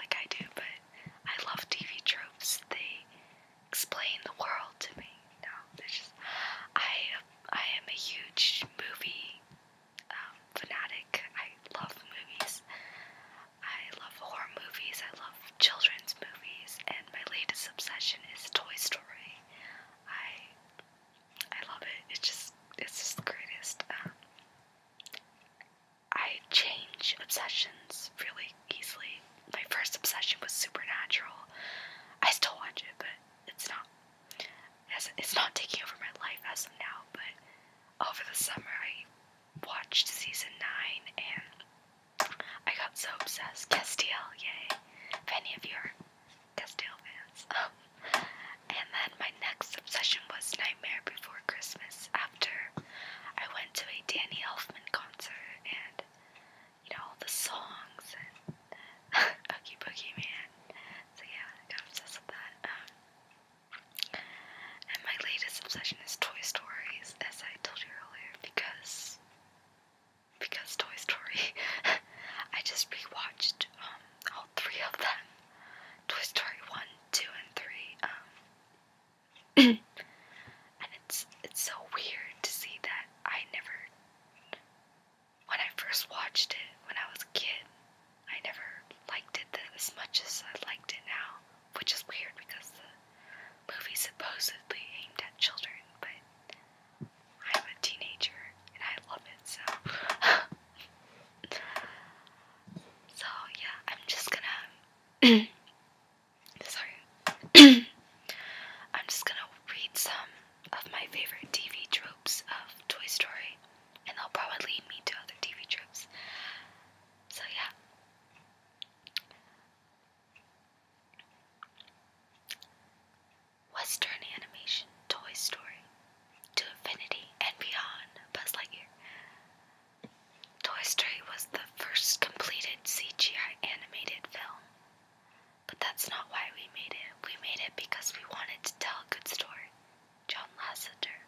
like I do, but I love TV tropes. They explain the world to me. You know, I am a huge movie fanatic. I love movies. I love horror movies. I love children's movies, and my latest obsession is Toy Story. I love it. It's just the greatest. I change obsessions really easily. My first obsession was Supernatural. I still watch it, but it's not taking over my life as of now. But over the summer, I watched season 9, and I got so obsessed. Castiel, yay! If any of you are Castiel fans. And then my next obsession was Nightmare Before Christmas. After I went to a Danny Elfman concert, and all the songs and Oogie Boogie Man. So yeah, I got obsessed with that. And my latest obsession is Toy Stories, as I told you earlier, because Toy Story. I just rewatched all 3 of them. Toy Story 1, 2, and 3. And it's so weird to see that when I first watched it when I was a kid, I never liked it as much as I liked it now, which is weird because the movie's supposedly aimed at children, but I'm a teenager and I love it, so yeah, I'm just gonna sorry. I'm just gonna read some of my favorite TV tropes of Toy Story, and they'll probably lead me to other TV tropes. So yeah. Western animation, Toy Story, to infinity and beyond, Buzz Lightyear. Toy Story was the first completed CGI animated film. But that's not why we made it. We made it because we wanted to tell a good story. John Lasseter.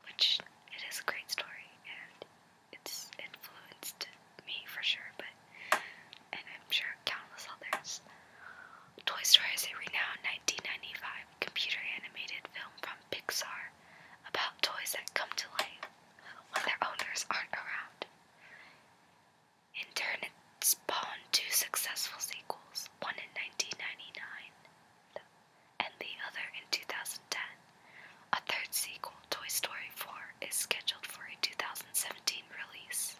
Which, it is a great story, and it's influenced me for sure, and I'm sure countless others. Toy Story is a renowned 1995 computer animated film from Pixar about toys that come to life when their owners aren't around. In turn, it spawned 2 successful sequels, one in 1999 and the other in 2010. A third sequel, Toy Story 4, is scheduled for a 2017 release.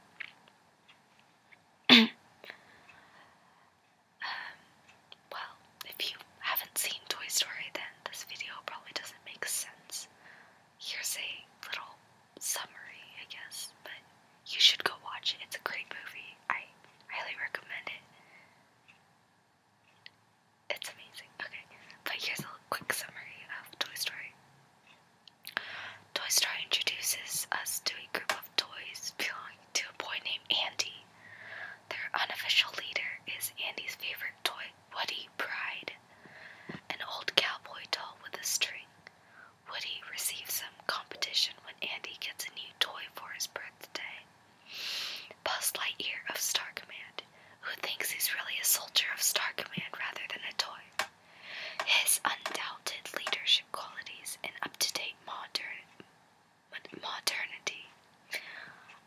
Well, if you haven't seen Toy Story, then this video probably doesn't make sense. Here's a little summary, I guess, but you should go watch it. It's a great movie. I highly recommend it. It's amazing. Okay, but here's a quick summary of Toy Story. Toy Story introduces us to a group of toys belonging to a boy named Andy. Their unofficial leader is Andy's favorite toy, Woody Pride, an old cowboy doll with a string. Woody receives some competition when Andy gets a new toy for his birthday. Buzz Lightyear of Star Command, who thinks he's really a soldier of Star Command rather than a toy. His undoubted leadership qualities and up-to-date modernity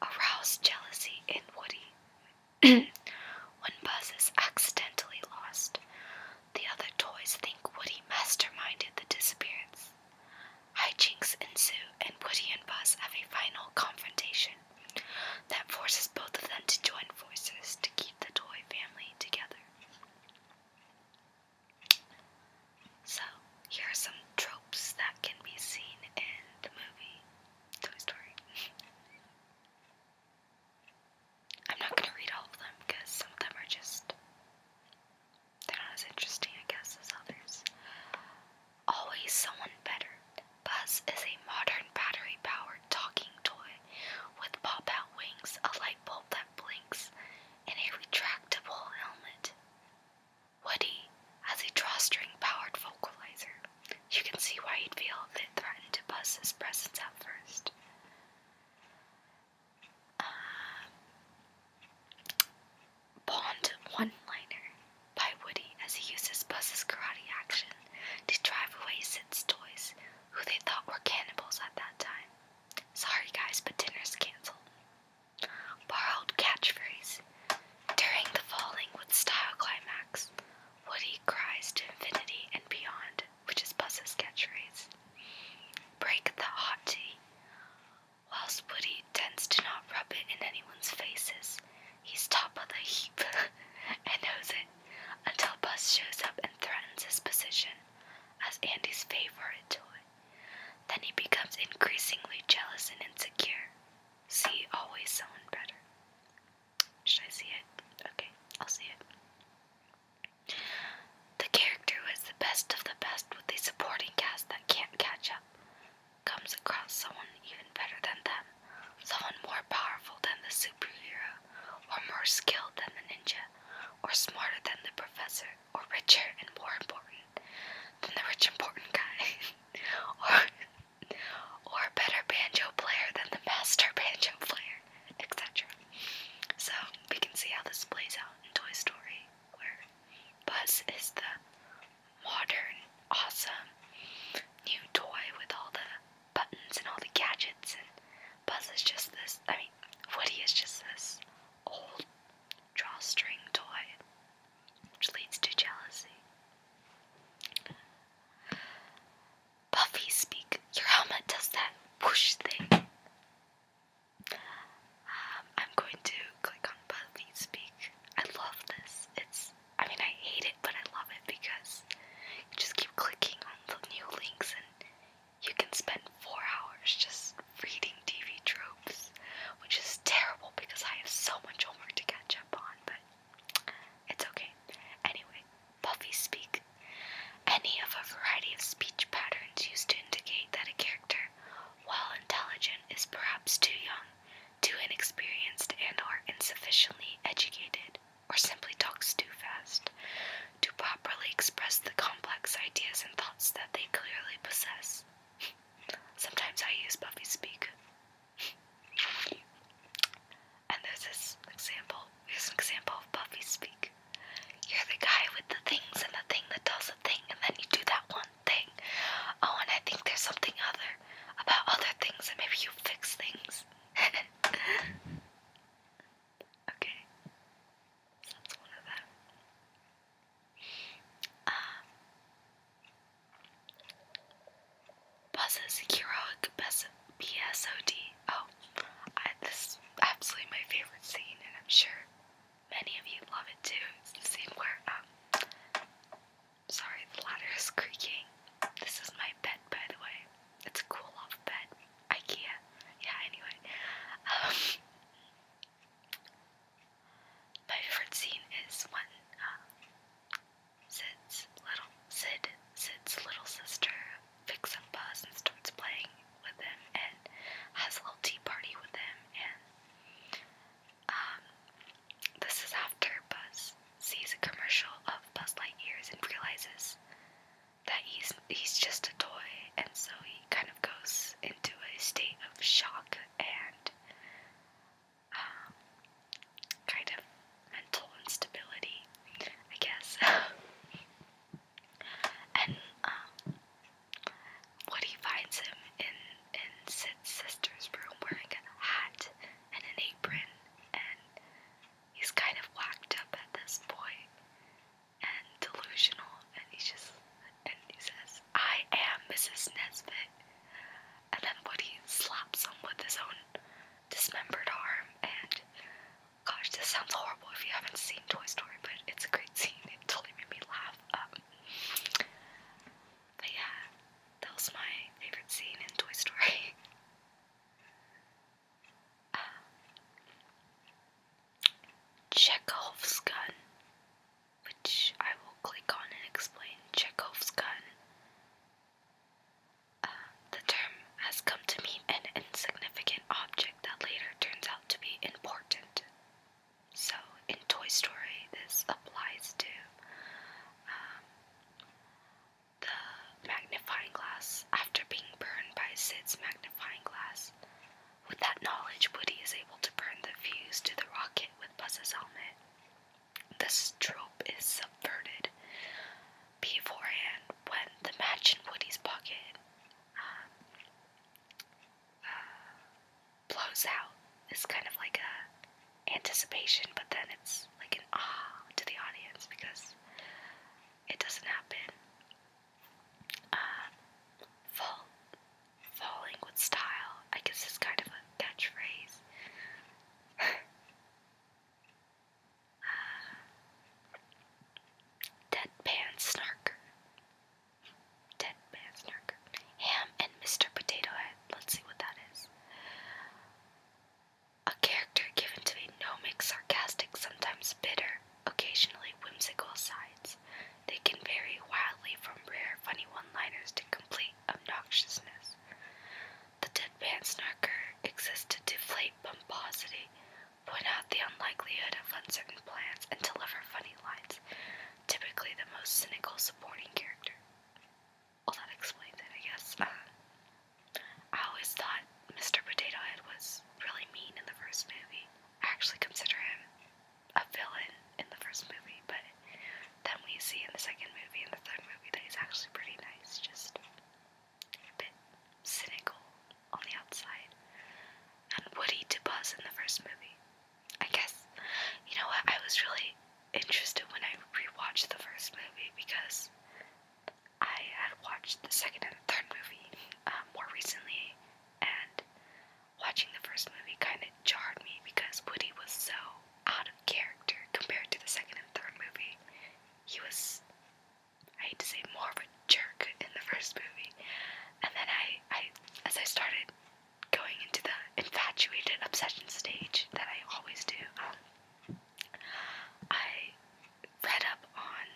arouse jealousy in Woody. When Buzz is accidentally lost, the other toys think Woody masterminded the disappearance. Hijinks ensue, and Woody and Buzz have a final confrontation that forces both of them to join forces to keep the toy family together. So, here are some tropes that can be seen in the movie Toy Story. I'm not going to read all of them this is the modern, awesome new toy with all the buttons and all the gadgets, and Buzz is just this, Woody is just this old drawstring toy, which leads to jealousy. Buffy speak. Your helmet does that whoosh thing. I'm going to click on Buffy speak. I love this. I hate it, but I love it because you just keep clicking on the new links and you can spend 4 hours just reading TV tropes, which is terrible because I have so much homework to catch up on, but it's okay. Anyway, Buffy speak. Any of a variety of speech patterns used to indicate that a character, while intelligent, is perhaps too young, too inexperienced, and or insufficiently educated, or simply talks too fast, to properly express the complex ideas and thoughts that they clearly possess. Sometimes I use Buffy speak. And there's an example of Buffy speak. You're the guy with the things and the thing that does a thing, and then you do that one thing. Oh, and I think there's something about other things, and maybe you fix things. Okay, so that's one of them. Buzz's heroic BSOD. Oh, this is absolutely my favorite scene, and I'm sure many of you love it too. It's the scene where, sorry, the ladder is creaking. This is my bed, by the way. It's a cool off bed. IKEA. Yeah, anyway. My favorite scene is when, Sid's little sister picks up Buzz and starts playing with him and has a little tea party with him, and this is after Buzz sees a commercial of Buzz Lightyear's and realizes that he's just a toy, and so he kind of goes into a state of shock and kind of mental instability, I guess. And Woody finds him in Sid's sister's room wearing a hat and an apron, and he's kind of whacked up at this point and delusional, and he says, "I am Mrs. Nesbit," and then Woody slaps him with his own dismembered arm, and gosh, this sounds horrible if you haven't seen Toy Story, but it's a great scene. It totally made me laugh. But yeah, that was my favorite scene in Toy Story. Chekhov's gun, which I will click on and explain. Chekhov's gun. The term has come to mean an insignificant object that later turns out to be important. So, in Toy Story, this applies to the magnifying glass. After being burned by Sid's magnifying glass, with that knowledge, Woody is able to burn the fuse to the rocket with Buzz's helmet. This trope is subverted beforehand when the match in Woody's pocket blows out. It's kind of like a anticipation, but then it's like an to the audience because it doesn't happen. Falling with style, I guess, is kind of a catchphrase. Deadpan snarker. Ham and Mr. Potato Head. Let's see what that is. A character given to a gnomic, sarcastic, sometimes bitter, occasionally whimsical sides. They can vary wildly from rare, funny one-liners to complete obnoxiousness. The deadpan snarker exists to deflate pomposity, point out the unlikelihood of uncertain plans, and deliver funny lines, typically the most cynical supporting character. Well, that explains it, I guess. I always thought Mr. Potato Head was really mean in the first movie. I actually consider him a villain in the first movie, but then we see in the watched the second and third movie more recently, and watching the first movie kind of jarred me because Woody was so out of character compared to the second and third movie. He was, I hate to say, more of a jerk in the first movie. And then as I started going into the infatuated obsession stage that I always do, I read up on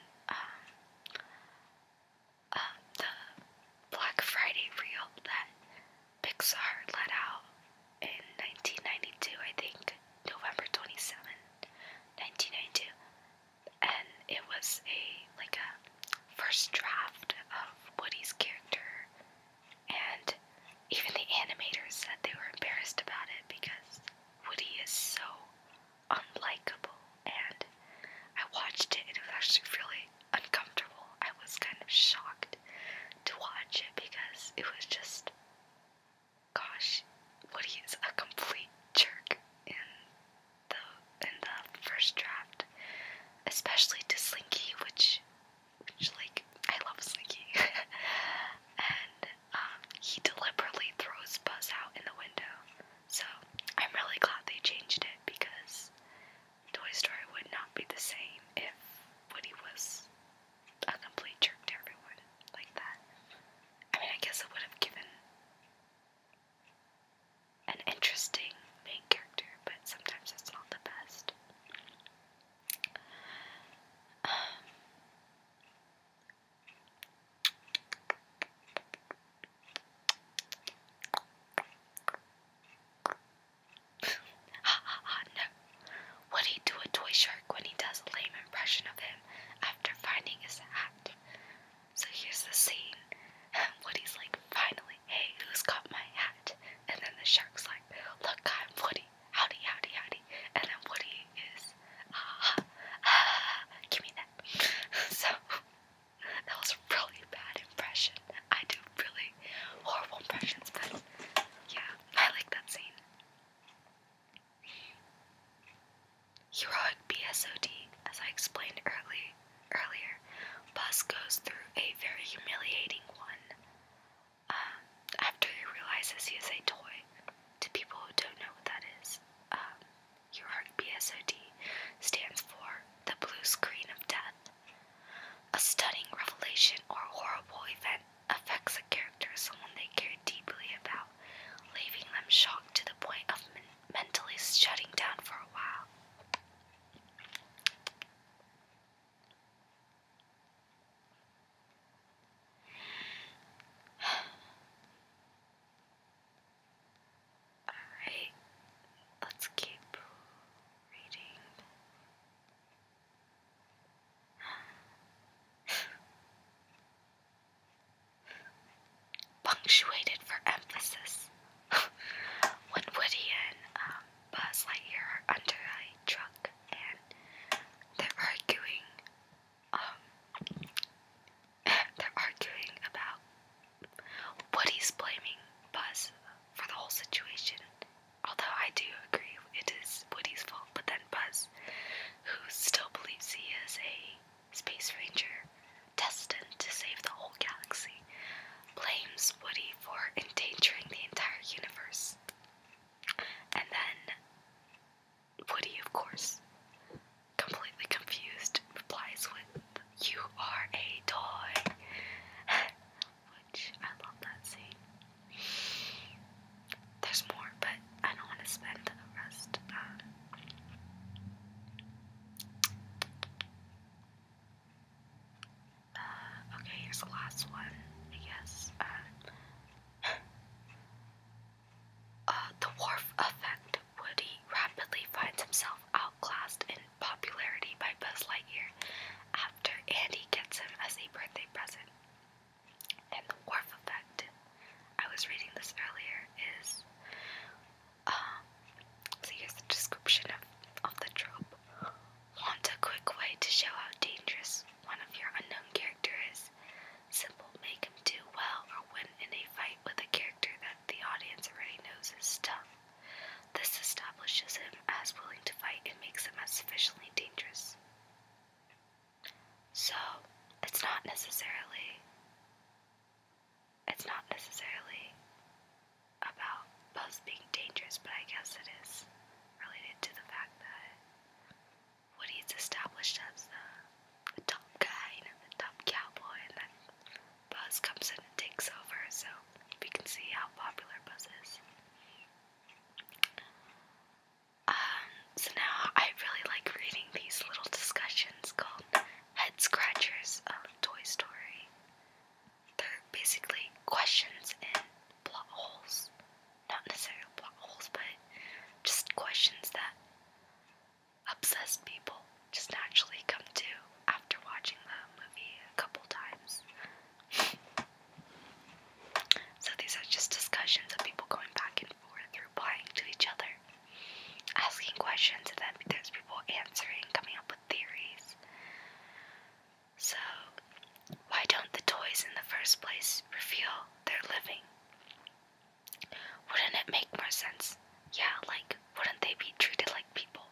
the Black Friday reel that Pixar let out in 1992, I think, November 27th, 1992, and it was a first draft of Woody's character, and even the animators said they were embarrassed about it because Woody is so unlikable, and I watched it and it was actually really uncomfortable. I was kind of shocked to watch it because it was just, gosh, Woody is a complete jerk in the first draft, especially to Slinky, which I love Slinky, and he deliberately throws Buzz out in the window. So I'm really glad they changed it because Toy Story would not be the same if Woody was a complete jerk to everyone like that. I mean, I guess it would have given an interesting main character, but sometimes it's not the best. No. Woody do a toy shark when he does a lame impression of him after finding his hat. So here's the scene. Woody's like, finally, hey, who's got my hat? And then the shark's like, look, I'm Woody. Howdy, howdy, howdy. And then Woody is, give me that. So that was a really bad impression. I do really horrible impressions, but yeah, I like that scene. Heroic BSOD, as I explained earlier, Buzz goes through a very humiliating one after he realizes he is a toy. To people who don't know what that is, Heroic BSOD stands for the blue screen of death. A stunning revelation or horrible event affects a character or someone they care deeply about, leaving them shocked to the point of mentally shutting down for a while. Alright, let's keep reading. Punctuated for emphasis. When Woody and Buzz Lightyear are under a truck and they're arguing about Woody's blaming Buzz for the whole situation. Although I do agree it is Woody's fault, but then Buzz, who still believes he is a space ranger destined to save the whole galaxy, blames Woody for endangering the entire universe. And then Woody, of course, completely confused, replies with, "You are a toy." Which, I love that scene. There's more, but I don't want to spend the rest. Okay, here's the last one, I guess. The Wharf Effect. Woody rapidly finds himself outclassed in popularity by Buzz Lightyear after Andy gets him as a birthday present. And the Wharf Effect, I was reading this earlier, is, so here's the description of the trope. Want a quick way to show how dangerous one of your unknown character is? Simple, make him do well or win in a fight with a character that the audience already knows is tough. This establishes him as willing to fight and makes him as sufficiently dangerous. So, it's not necessarily it's not necessarily about Buzz being dangerous, but I guess it is related to the fact that Woody's established as the top guy, the top cowboy, and then Buzz comes in and takes over, so we can see how popular Buzz is. So now I really like reading these little discussions called Head Scratchers of Toy Story. They're basically questions and plot holes. Not necessarily plot holes, but just questions that obsessed people just naturally come to after watching the movie a couple times. So these are just discussions of people going back and forth, replying to each other, asking questions, and then there's people answering, coming up with theories. So, why don't the toys in the first place reveal their living? Wouldn't it make more sense? Yeah, like, wouldn't they be treated like people?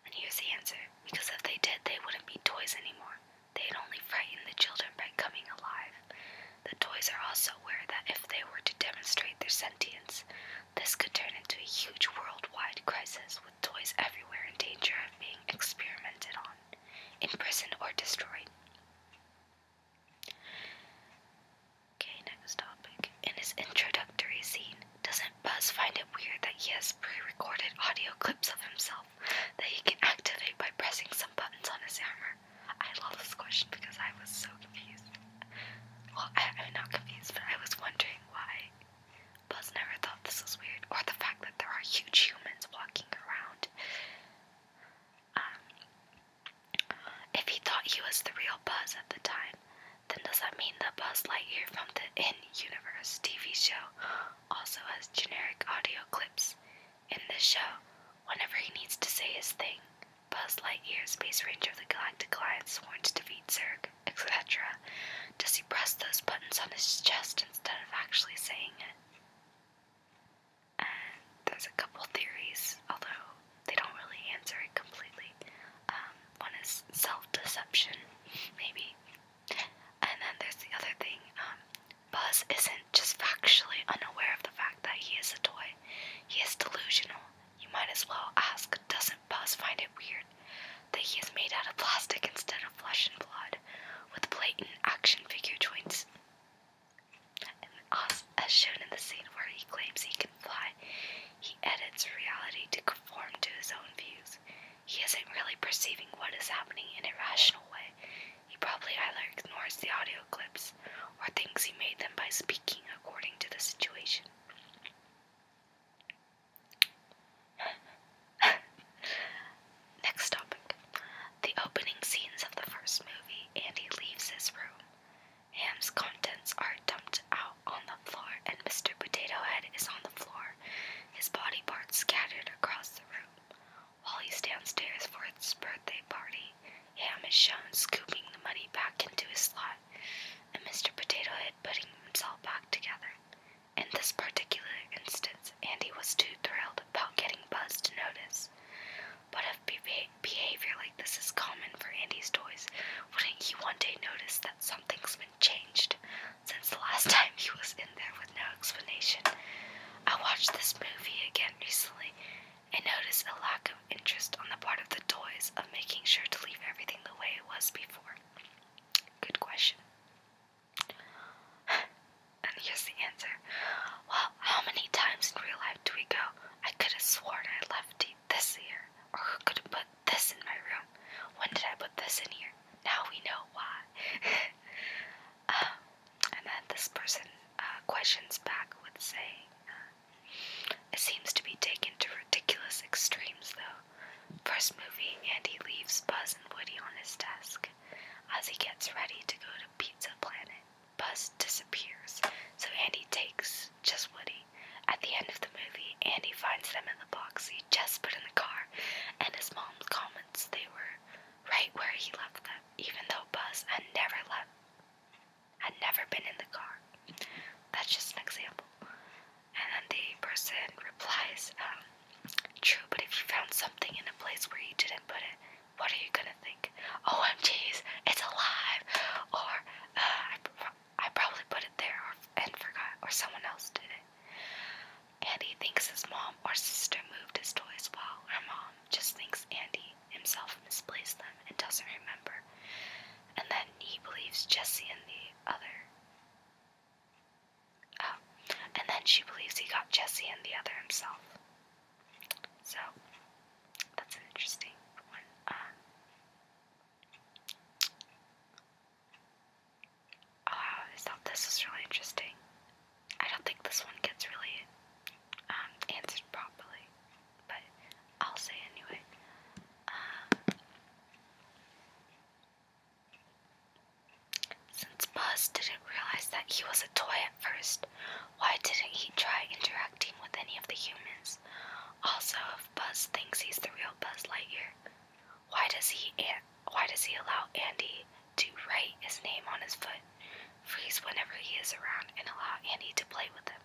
And here's the answer. Because if they did, they wouldn't be toys anymore. They'd only frighten the children by coming alive. The toys are also aware that if they were to demonstrate their sentience, this could turn into a huge worldwide crisis with toys everywhere in danger of being experimented on, imprisoned, or destroyed. Okay, next topic. In his introductory scene, doesn't Buzz find it weird that he has pre-recorded audio clips of himself that he can activate by pressing some buttons on his hammer? I love this question because I was so confused. Well, I'm not confused, but I was wondering why Buzz never thought this was weird, or the fact that there are huge humans walking around. If he thought he was the real Buzz at the time, then does that mean that Buzz Lightyear from the In-Universe TV show also has generic audio clips? In this show, whenever he needs to say his thing, Buzz Lightyear, Space Ranger of the Galactic Alliance, sworn to defeat Zurg, etc., does he press those buttons on his chest instead of actually saying it? And there's a couple theories, although they don't really answer it completely. One is self-deception, maybe. And then there's the other thing. Buzz isn't just factually unaware of the fact that he is a toy. He is delusional. You might as well ask, doesn't Buzz find it weird that he is made out of plastic instead of flesh and blood, with blatant action figure joints? As shown in the scene where he claims he can fly, he edits reality to conform to his own views. He isn't really perceiving what is happening in a rational way. He probably either ignores the audio clips or thinks he made them by speaking according to the situation. Next topic. The opening scenes of the first movie, Andy leaves his room. Ham's contents are dumped out on the floor, and Mr. Potato Head is on the floor, his body parts scattered across the room. While he's downstairs for his birthday party, Ham is shown scooping the money back into his slot, and Mr. Potato Head putting himself back together. In this particular instance, Andy was too thrilled about getting Buzz to notice. But if behavior like this is common for Andy's toys, wouldn't he one day notice that something's been changed since the last time he was in there with no explanation? I watched this movie again recently and noticed a lack of interest on the part of the toys of making sure to leave everything the way it was before. Good question. And here's the answer. Well, how many times in real life do we go, I could have sworn I left this here, or who could have put this in my room? When did I put this in here? Now we know why. And then this person questions back with saying, it seems to be taken to ridiculous extremes though. First movie, Andy leaves Buzz and Woody on his desk. As he gets ready to go to Pizza Planet, Buzz disappears, so Andy takes just Woody. At the end of the movie, Andy finds them in the box he just put in the car, and his mom comments they were right where he left them, even though Buzz had never been in the car. That's just an example. And then the person replies, true, but if you found something in a place where you didn't put it, what are you gonna think? OMGs, it's alive! Or, I probably put it there, or believes Jesse and the other. Oh, and then she believes he got Jesse and the other himself. So, that's an interesting one. I always thought this was really interesting. I don't think this one gets really answered properly, but I'll say anyway. Since Buzz didn't realize that he was a toy at first, why didn't he try interacting with any of the humans? Also, if Buzz thinks he's the real Buzz Lightyear, why does he allow Andy to write his name on his foot, freeze whenever he is around, and allow Andy to play with him?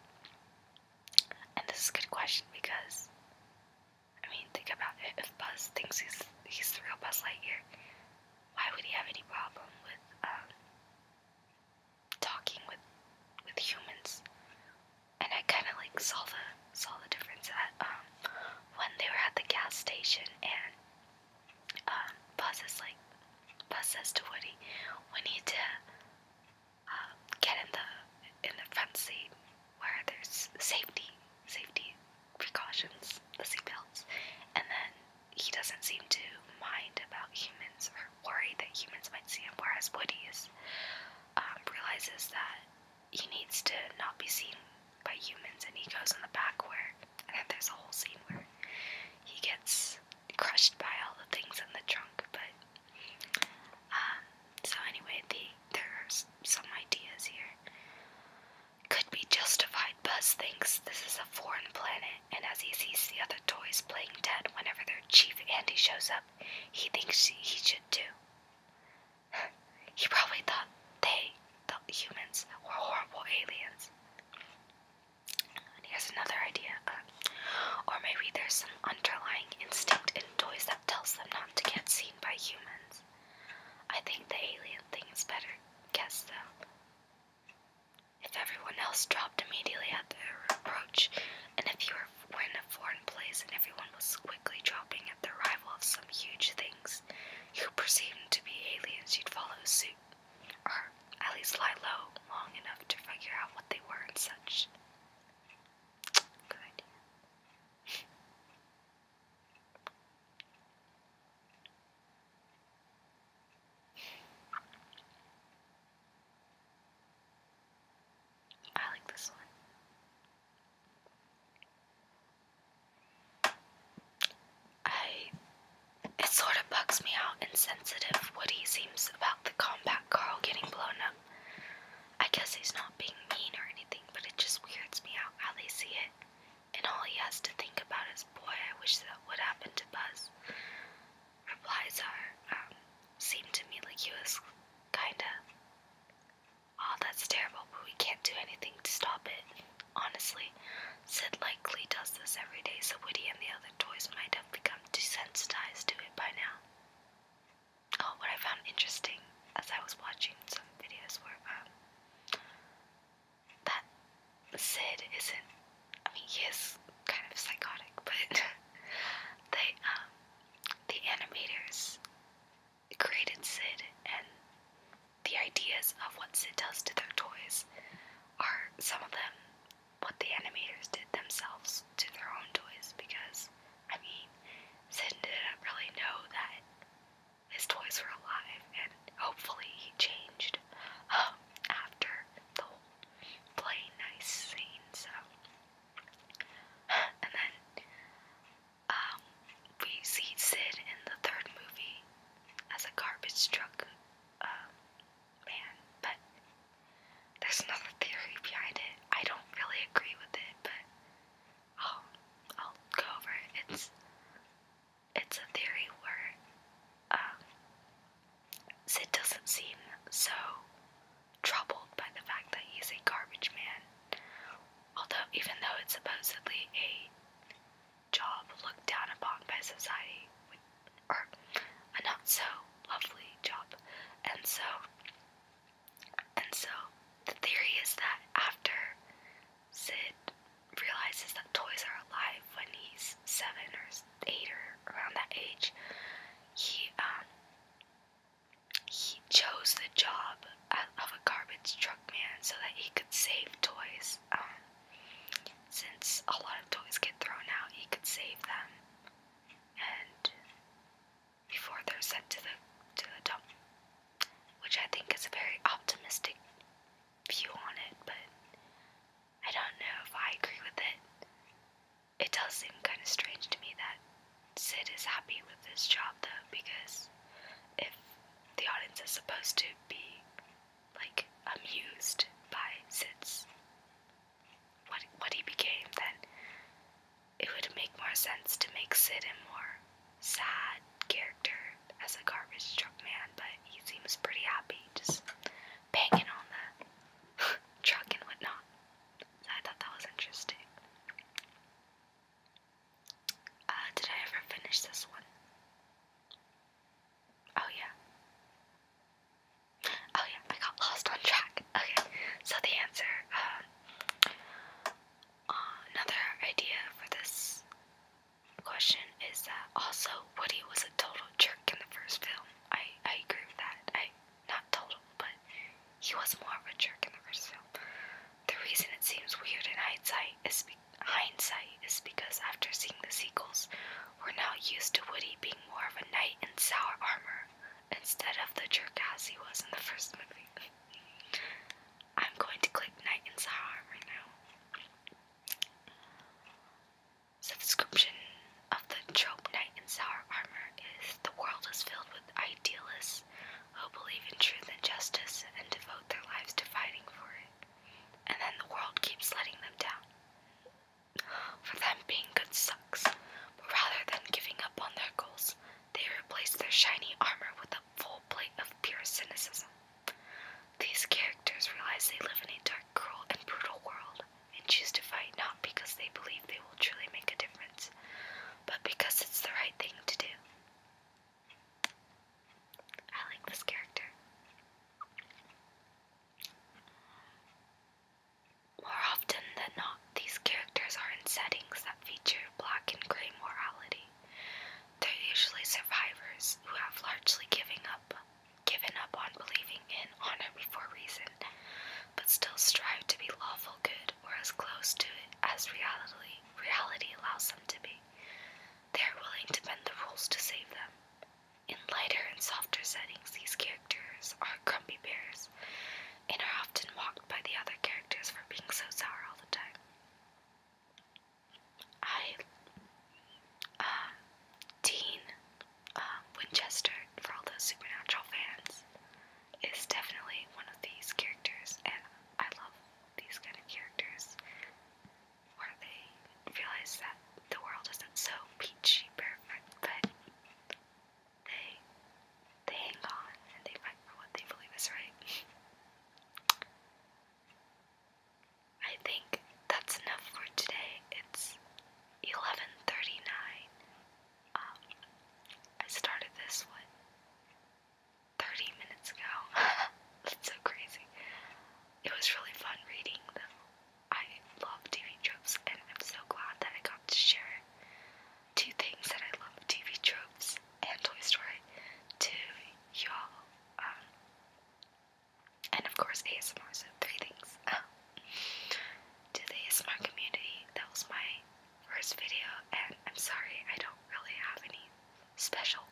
And this is a good question because, I mean, think about it. If Buzz thinks he's the real Buzz Lightyear, why would he have any problem with talking with humans? And I kind of like saw the difference at when they were at the gas station, and Buzz says to Woody, we need to get in the front seat where there's safety precautions, the seatbelts, and then he doesn't seem to mind about humans or worry that humans might see him, whereas Woody realizes that he needs to not be seen by humans, and he goes in the back and then there's a whole scene where he gets crushed by all the things in the trunk. But so anyway, there's some ideas here. Could be justified. Buzz thinks this is a foreign planet, and as he sees the other toys playing dead whenever their chief Andy shows up, he thinks he should too. He probably thought the humans were horrible aliens. And here's another idea. Or maybe there's some underlying instinct in toys that tells them not to get seen by humans. I think the alien thing is better guess though. If everyone else dropped immediately at their approach, and if you were in a foreign place and everyone was quickly dropping at the arrival of some huge things you perceived to be aliens, you'd follow suit, or at least lie low long enough to figure out what they were and such. Good idea. I like this one. It sort of bugs me how insensitive Woody seems about the combat Carl getting blown up. I guess he's not being mean or anything, but it just weirds me out how they see it. And all he has to think about is, boy, I wish that would happen to Buzz. Replies seem to me like he was kinda, oh, that's terrible, but we can't do anything to stop it. Honestly, Sid likely does this every day, so Woody and the other toys might have become desensitized to it by now. Oh, what I found interesting as I was watching some videos were that Sid isn't, I mean, he is kind of psychotic, but the animators created Sid, and the ideas of what Sid does to their toys are some of them what the animators did themselves to their own toys, because, I mean, Sid didn't really know that his toys were alive, and hopefully he changed after the whole play nice scene, so. And then we see Sid in the third movie as a garbage truck man, but there's another theory behind it. I don't really agree with it, but I'll go over it. It's a theory where Sid doesn't seem so troubled by the fact that he's a garbage man. Although, even though it's supposedly a job looked down upon by society, or a not so lovely job, and so the theory is that after Sid realizes that toys are alive when he's 7 or 8 or around that age, he chose the job save them, and before they're sent to the dump, which I think is a very optimistic view on it, but I don't know if I agree with it. It does seem kind of strange to me that Sid is happy with his job, though, because if the audience is supposed to be, like, amused by Sid's what he became, then it would make more sense to make Sid a more sad character as a garbage truck man, but he seems pretty happy, just banging on the truck and whatnot. So I thought that was interesting. Did I ever finish this one? Oh yeah, I got lost on track. Okay, so the answer, another idea for this question is that also Woody was a total jerk in the first film. I agree with that. Not total, but he was more of a jerk in the first film. The reason it seems weird in hindsight is because after seeing the sequels, we're now used to Woody being more of a knight in sour armor instead of the jerk ass he was in the first movie. I'm going to click knight in sour armor now. So the description of the trope knight in sour armor is: the world is filled with idealists who believe in truth and justice and devote their lives to fighting for it. And then the world keeps letting them down. For them, being good sucks, but rather than giving up on their goals, they replace their shiny armor with a full plate of pure cynicism. These characters realize they live in a dark, cruel, and brutal world, and choose to fight not because they believe they will truly make a difference, but because it's the right thing to do. I like this character. More often than not, these characters are in settings that feature black and gray morality. They're usually survivors who have largely given up on believing in honor before reason, but still strive to be lawful good or as close to it as reality allows them to be. They are willing to bend the rules to save them. In lighter and softer settings, these characters are grumpy bears and are often mocked by the other characters for being so sour all the time. Dean Winchester, for all those Supernatural fans, is definitely one of these characters, and I love these kind of characters where they realize that the world isn't so peachy perfect, but they hang on and they fight for what they believe is right. I think that's enough for today. It's 11:39. I started this, 30 minutes ago? That's so crazy. It was really fun reading them. I love TV tropes, and I'm so glad that I got to share two things that I love, TV tropes and Toy Story, to y'all. And of course ASMR, so 3 things. To the ASMR community, that was my first video, and I'm sorry I don't really have any special